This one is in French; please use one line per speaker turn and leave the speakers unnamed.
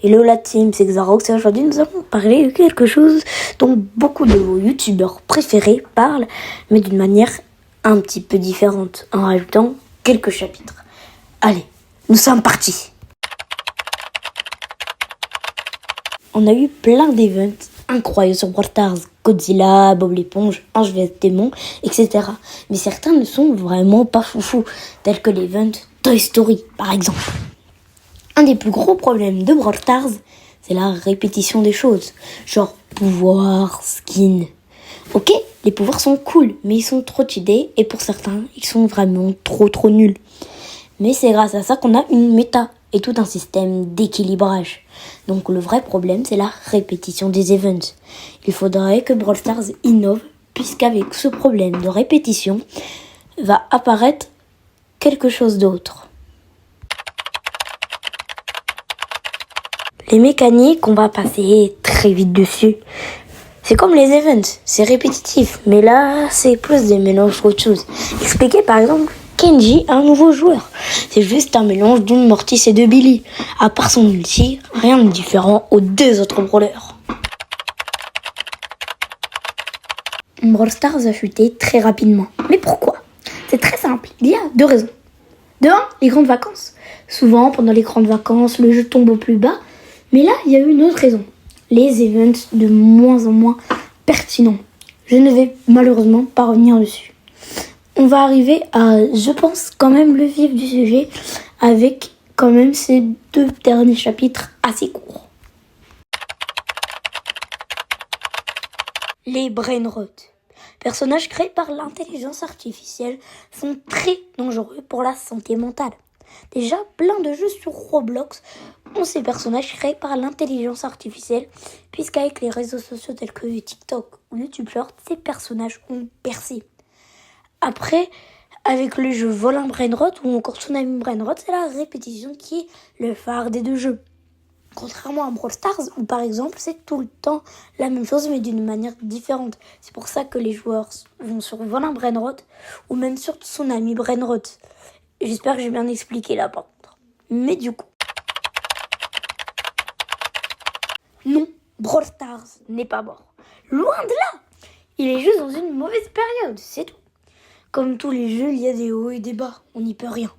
Hello la team, c'est Xarox et aujourd'hui nous allons parler de quelque chose dont beaucoup de vos youtubeurs préférés parlent, mais d'une manière un petit peu différente, en rajoutant quelques chapitres. Allez, nous sommes partis. On a eu plein d'events incroyables sur Brawl Stars, Godzilla, Bob l'éponge, Ange vs Démon, etc. Mais certains ne sont vraiment pas foufous, tels que l'event Toy Story par exemple. Un des plus gros problèmes de Brawl Stars, c'est la répétition des choses. Genre pouvoir, skin. Ok, les pouvoirs sont cool, mais ils sont trop cheatés et pour certains, ils sont vraiment trop nuls. Mais c'est grâce à ça qu'on a une méta et tout un système d'équilibrage. Donc le vrai problème, c'est la répétition des events. Il faudrait que Brawl Stars innove, puisqu'avec ce problème de répétition, va apparaître quelque chose d'autre. Les mécaniques, on va passer très vite dessus. C'est comme les events, c'est répétitif, mais là, c'est plus des mélanges qu'autre chose. Expliquez par exemple Kenji à un nouveau joueur. C'est juste un mélange d'une Mortis et de Billy. À part son ulti, rien de différent aux deux autres brawlers. Brawl Stars a chuté très rapidement. Mais pourquoi ? C'est très simple, il y a deux raisons. De un, les grandes vacances. Souvent, pendant les grandes vacances, le jeu tombe au plus bas. Mais là, il y a une autre raison. Les events de moins en moins pertinents. Je ne vais malheureusement pas revenir dessus. On va arriver à, je pense, quand même le vif du sujet avec quand même ces deux derniers chapitres assez courts. Les brainrots. Personnages créés par l'intelligence artificielle sont très dangereux pour la santé mentale. Déjà, plein de jeux sur Roblox ont ces personnages créés par l'intelligence artificielle, puisqu'avec les réseaux sociaux tels que TikTok ou YouTube Short, ces personnages ont percé. Après, avec le jeu Volin Brainrot ou encore Tsunami Brainrot, c'est la répétition qui est le phare des deux jeux. Contrairement à Brawl Stars, où par exemple c'est tout le temps la même chose mais d'une manière différente. C'est pour ça que les joueurs vont sur Volin Brainrot ou même sur Tsunami Brainrot. J'espère que j'ai bien expliqué là par contre. Mais du coup, non, Brawl Stars n'est pas mort. Loin de là. Il est juste dans une mauvaise période, c'est tout. Comme tous les jeux, il y a des hauts et des bas, on n'y peut rien.